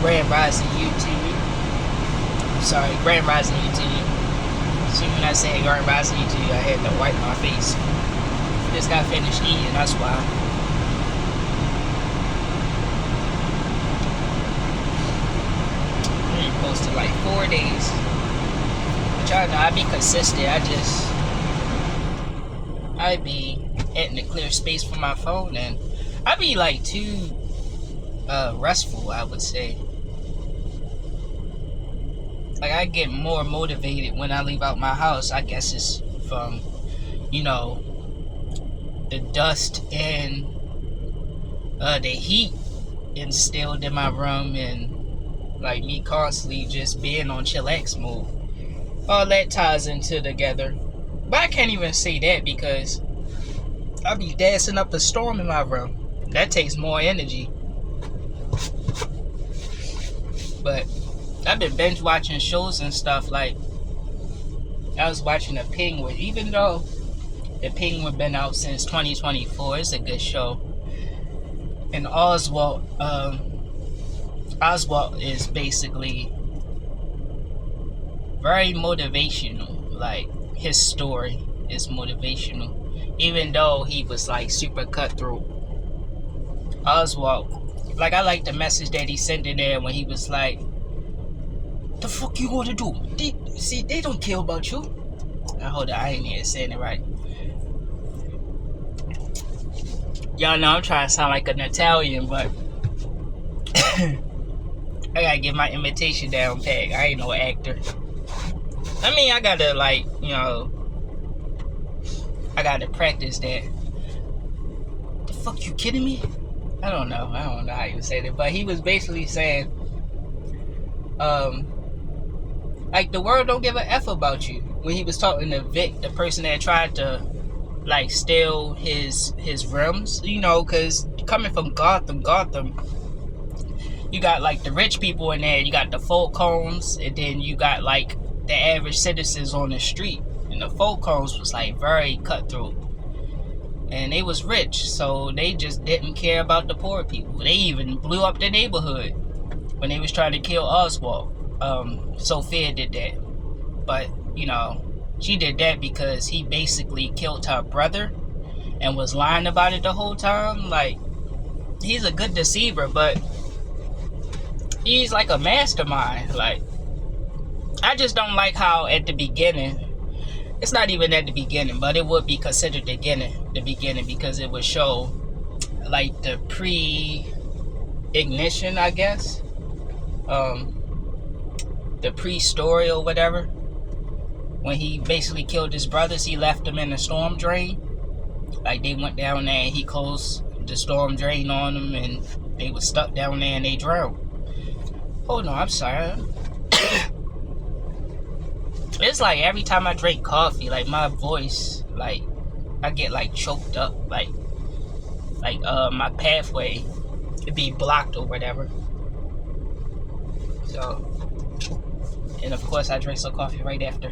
Grand Rising YouTube. Sorry, Grand Rising YouTube. See, when I say Grand Rising YouTube, I had to wipe my face. Just got finished eating, that's why. I'm posted like 4 days. But y'all know I be consistent. I be in the clear space for my phone, and I be like too restful, I would say. Like, I get more motivated when I leave out my house. I guess it's from, you know, the dust and the heat instilled in my room, and like me constantly just being on chillax mode. All that ties into together. But I can't even say that because I be dancing up a storm in my room. That takes more energy. But I've been binge watching shows and stuff. Like, I was watching The Penguin. Even though The Penguin been out since 2024, it's a good show. And Oswald is basically very motivational. Like, his story is motivational, even though he was like super cutthroat. Oswald, like, I like the message that he sent in there when he was like, the fuck you gonna do? They don't care about you. Hold on, I ain't even saying it right. Y'all know I'm trying to sound like an Italian, but I gotta get my imitation down pat. I ain't no actor. I mean, I gotta, like, you know, I gotta practice that. The fuck, you kidding me? I don't know how you say that, but he was basically saying, like, the world don't give a F about you. When he was talking to Vic, the person that tried to, like, steal his rims, you know, because coming from Gotham, you got, like, the rich people in there, you got the Falcons, and then you got, like, the average citizens on the street. And the Falcons was, like, very cutthroat. And they was rich, so they just didn't care about the poor people. They even blew up the neighborhood when they was trying to kill Oswald. Sophia did that. But, you know, she did that because he basically killed her brother and was lying about it the whole time. Like, he's a good deceiver, but he's like a mastermind. Like, I just don't like how at the beginning, it's not even at the beginning, but it would be considered the beginning because it would show like the pre-ignition, I guess. The pre-story or whatever. When he basically killed his brothers, he left them in the storm drain. Like, they went down there and he closed the storm drain on them, and they were stuck down there and they drowned. Hold on, I'm sorry. It's like every time I drink coffee, like, my voice, like, I get like choked up, like my pathway could be blocked or whatever. So, and of course I drink some coffee right after.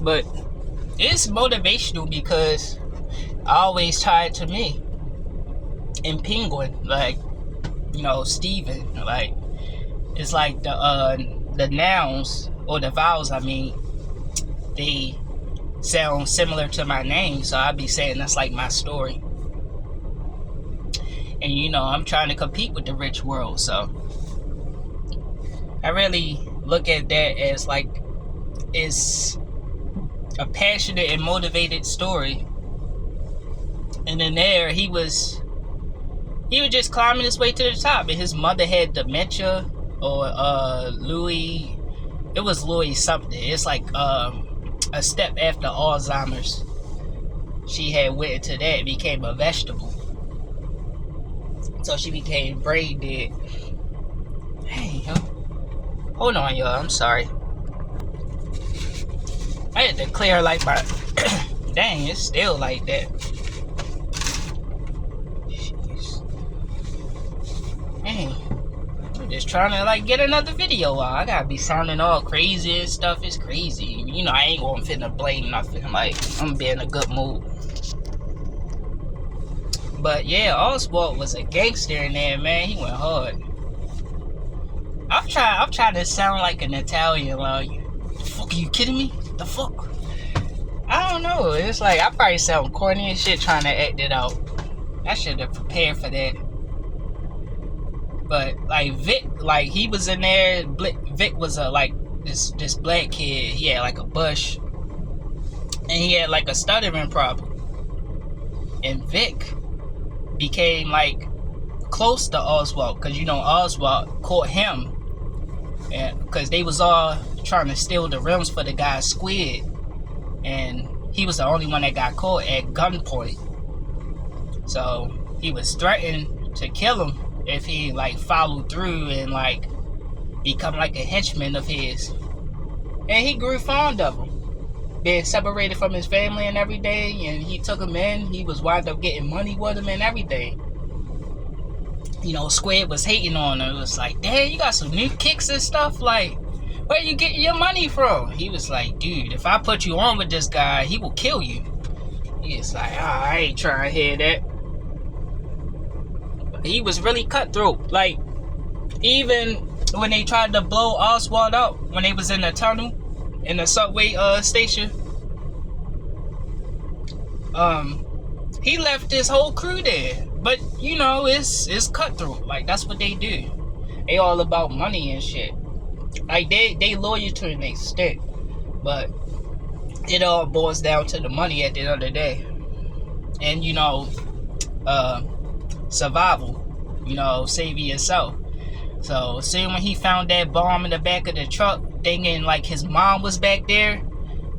But it's motivational because I always tie it to me. In Penguin, like, you know, Steven, like, it's like the nouns or the vowels, I mean, they sound similar to my name, so I'd be saying that's like my story. And, you know, I'm trying to compete with the rich world, so I really look at that as like, it's a passionate and motivated story. And then there, he was just climbing his way to the top, and his mother had dementia, or Louis, it was Louis something. It's like a step after Alzheimer's. She had went into that and became a vegetable. So she became brain dead. Hey, yo. Hold on, y'all, I'm sorry. I had to clear like my dang, it's still like that. Dang. I'm just trying to like get another video out. I gotta be sounding all crazy and stuff. It's crazy. You know, I ain't gonna finna blame nothing. Like, I'm gonna be in a good mood. But yeah, Oswald was a gangster in there, man. He went hard. I'm trying to sound like an Italian. Like, the fuck, are you kidding me? The fuck? I don't know. It's like I probably sound corny and shit trying to act it out. I should have prepared for that. But like Vic, like he was in there. Vic was a like this black kid. He had like a bush, and he had like a stuttering problem. And Vic became like close to Oswald, because you know Oswald caught him, and because they was all trying to steal the rims for the guy Squid, and he was the only one that got caught at gunpoint. So he was threatened to kill him if he like followed through and like become like a henchman of his. And he grew fond of him, being separated from his family and everything, and he took him in. He was wound up getting money with him and everything. You know, Squid was hating on him. It was like, damn, you got some new kicks and stuff. Like, where you getting your money from? He was like, dude, if I put you on with this guy, he will kill you. He was like, I ain't trying to hear that. But he was really cutthroat. Like, even when they tried to blow Oswald out, when they was in the tunnel, in the subway station, he left his whole crew there. But you know, it's cutthroat. Like, that's what they do. They all about money and shit. Like, they loyal to an extent, but it all boils down to the money at the end of the day. And you know, survival. You know, saving yourself. So soon when he found that bomb in the back of the truck, thinking like his mom was back there,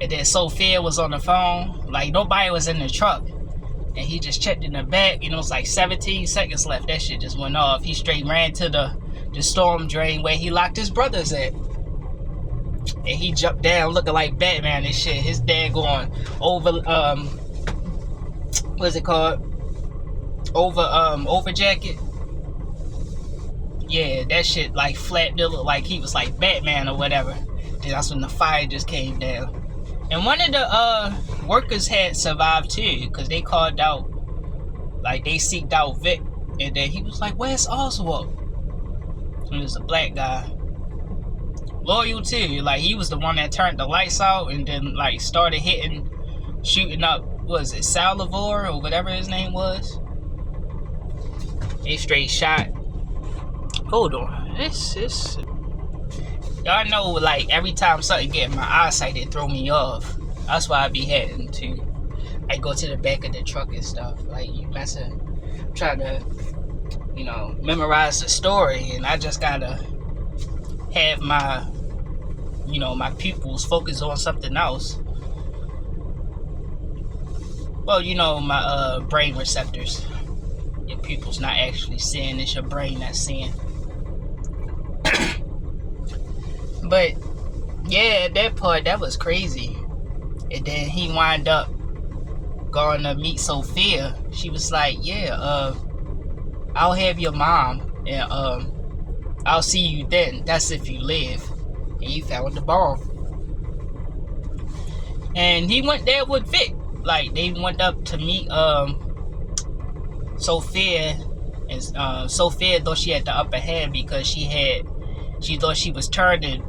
and then Sophia was on the phone, like nobody was in the truck, and he just checked in the back. You know, it's like 17 seconds left. That shit just went off. He straight ran to the storm drain where he locked his brothers at, and he jumped down looking like Batman and shit. His dad going over what's it called, over jacket. Yeah, that shit like flat, it looked like he was like Batman or whatever. And that's when the fire just came down. And one of the workers had survived too, because they called out, like they seeked out Vic, and then he was like, where's Oswald? And it was a black guy. Loyal too, like he was the one that turned the lights out and then like started shooting up, was it Salvador or whatever his name was? They straight shot. Hold on, this y'all know, like every time something get in my eyesight, it throw me off. That's why I be having to like go to the back of the truck and stuff. Like you messing, trying to, you know, memorize the story, and I just gotta have my, you know, my pupils focus on something else. Well, you know, my brain receptors. Your pupils not actually seeing, it's your brain that's seeing. But yeah, that part, that was crazy. And then he wind up going to meet Sophia. She was like, yeah, I'll have your mom, and I'll see you then. That's if you live. And he found the bomb. And he went there with Vic. Like, they went up to meet Sophia, and Sophia thought she had the upper hand because she thought she was turning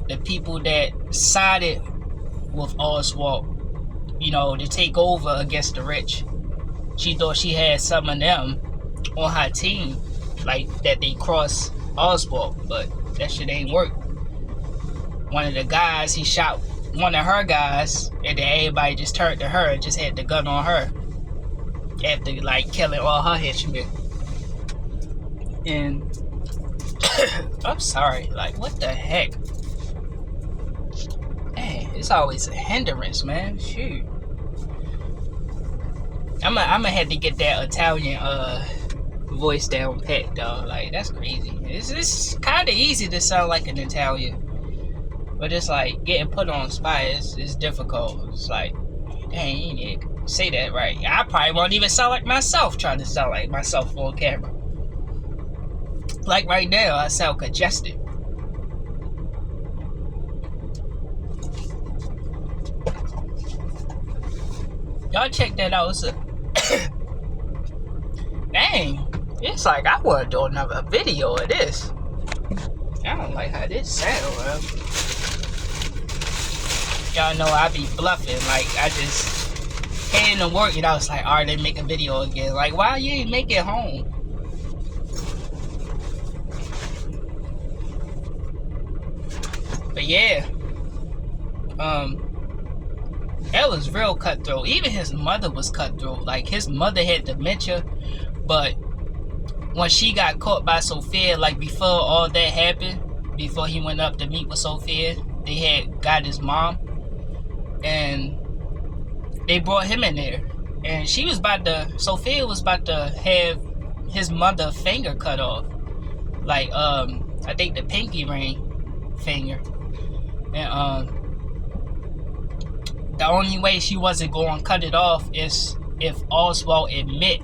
the people that sided with Oswald, you know, to take over against the rich. She thought she had some of them on her team, like that they crossed Oswald, but that shit ain't work. One of the guys, he shot one of her guys, and then everybody just turned to her and just had the gun on her after like killing all her henchmen. And I'm sorry, like what the heck? Man, it's always a hindrance, man. Shoot. I'ma have to get that Italian voice down pat, dog. Like that's crazy. It's kind of easy to sound like an Italian, but it's like getting put on spot is difficult. It's like, dang, you need to say that right. I probably won't even sound like myself trying to sound like myself on camera. Like right now, I sound congested. Y'all check that out. Dang. It's like I want to do another video of this. I don't like how this sound, man. Y'all know I be bluffing. Like, I just heading to work and I was like, alright, they make a video again. Like, why you ain't make it home? But yeah. That was real cutthroat. Even his mother was cutthroat. Like, his mother had dementia, but when she got caught by Sophia, like before all that happened, before he went up to meet with Sophia, they had got his mom, and they brought him in there, and Sophia was about to have his mother's finger cut off, like I think the pinky ring finger, and the only way she wasn't going to cut it off is if Oswald admit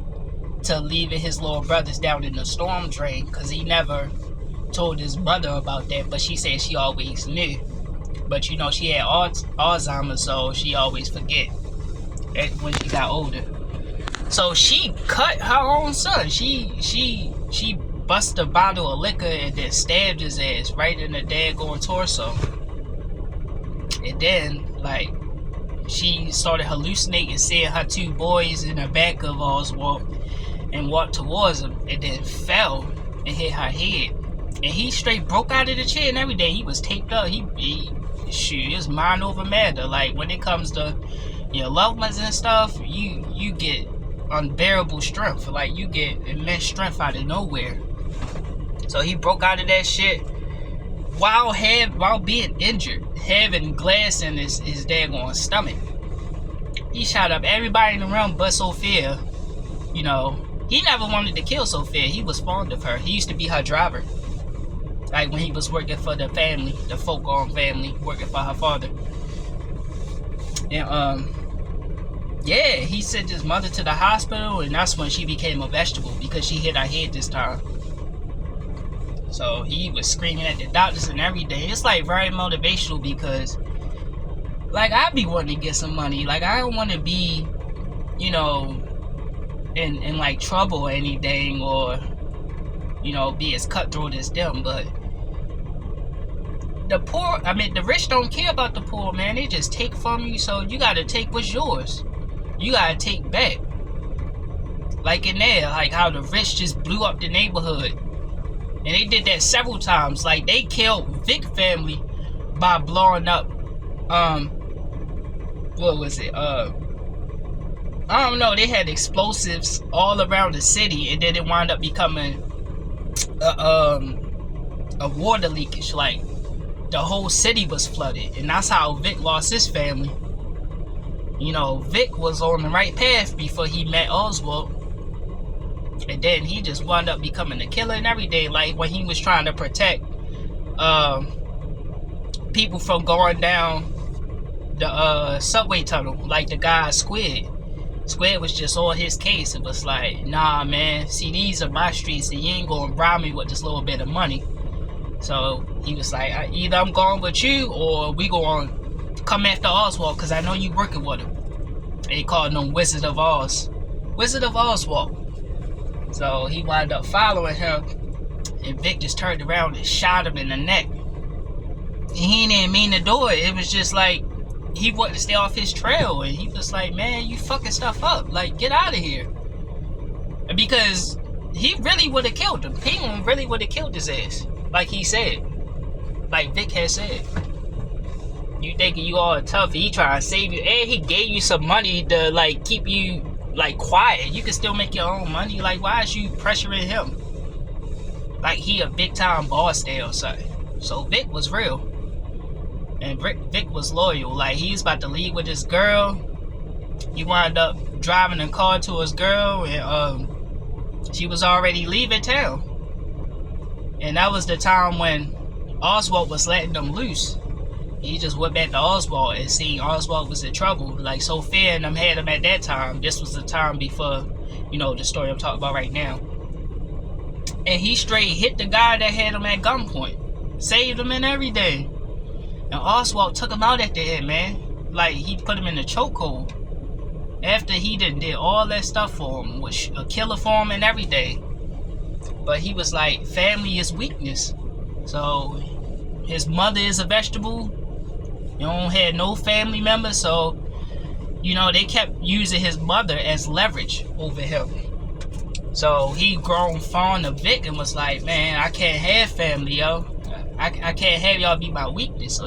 to leaving his little brothers down in the storm drain, because he never told his brother about that, but she said she always knew. But you know, she had Alzheimer's, so she always forget when she got older. So she cut her own son. She busted a bottle of liquor and then stabbed his ass right in the daggone torso. And then, like, she started hallucinating, seeing her two boys in the back of Oswald, and walked towards him, and then fell and hit her head. And he straight broke out of the chair and everything. He was taped up. Shoot, it's mind over matter. Like, when it comes to your loved ones and stuff, you get unbearable strength. Like, you get immense strength out of nowhere. So he broke out of that shit while being injured, having glass in his daggone stomach. He shot up everybody in the room but Sophia. You know, he never wanted to kill Sophia. He was fond of her. He used to be her driver. Like, when he was working for the family, the Folk-on family, working for her father. And, yeah, he sent his mother to the hospital, and that's when she became a vegetable, because she hit her head this time. So he was screaming at the doctors and everything. It's, like, very motivational, because, like, I be wanting to get some money. Like, I don't want to be, you know, in like trouble or anything, or, you know, be as cutthroat as them. But the poor, I mean, the rich don't care about the poor, man. They just take from you, so you gotta take what's yours. You gotta take back. Like in there, like how the rich just blew up the neighborhood, and they did that several times. Like, they killed Vic family by blowing up what was it, I don't know, they had explosives all around the city, and then it wound up becoming a water leakage. Like, the whole city was flooded, and that's how Vic lost his family. You know, Vic was on the right path before he met Oswald, and then he just wound up becoming a killer and everything. Like, when he was trying to protect people from going down the subway tunnel, like the guy Squid was just on his case. It was like, nah, man, see, these are my streets, and you ain't gonna bribe me with this little bit of money. So he was like, either I'm going with you, or we gonna come after Oswald, because I know you working with him. They called him Wizard of Oz. Wizard of Oswald. So he wound up following him, and Vic just turned around and shot him in the neck. And he didn't mean to do it. It was just like, he wanted to stay off his trail, and he was like, man, you fucking stuff up. Like, get out of here. Because he really would have killed him. He really would have killed his ass. Like he said. Like Vic had said. You thinking you all tough, he trying to save you. And he gave you some money to, like, keep you, like, quiet. You can still make your own money. Like, why is you pressuring him? Like, he a big time boss there or something. So Vic was real. And Vic was loyal. Like, he was about to leave with his girl. He wound up driving a car to his girl, and she was already leaving town. And that was the time when Oswald was letting them loose. He just went back to Oswald and seen Oswald was in trouble. Like, Sophia and them had him at that time. This was the time before, you know, the story I'm talking about right now. And he straight hit the guy that had him at gunpoint. Saved him and everything. And Oswald took him out at the end, man. Like, he put him in the chokehold. after he did all that stuff for him, was a killer for him and everything. But he was like, family is weakness. So his mother is a vegetable. You don't have no family members, so they kept using his mother as leverage over him. So he grown fond of Vic and was like, man, I can't have family, yo. I can't have y'all be my weakness. So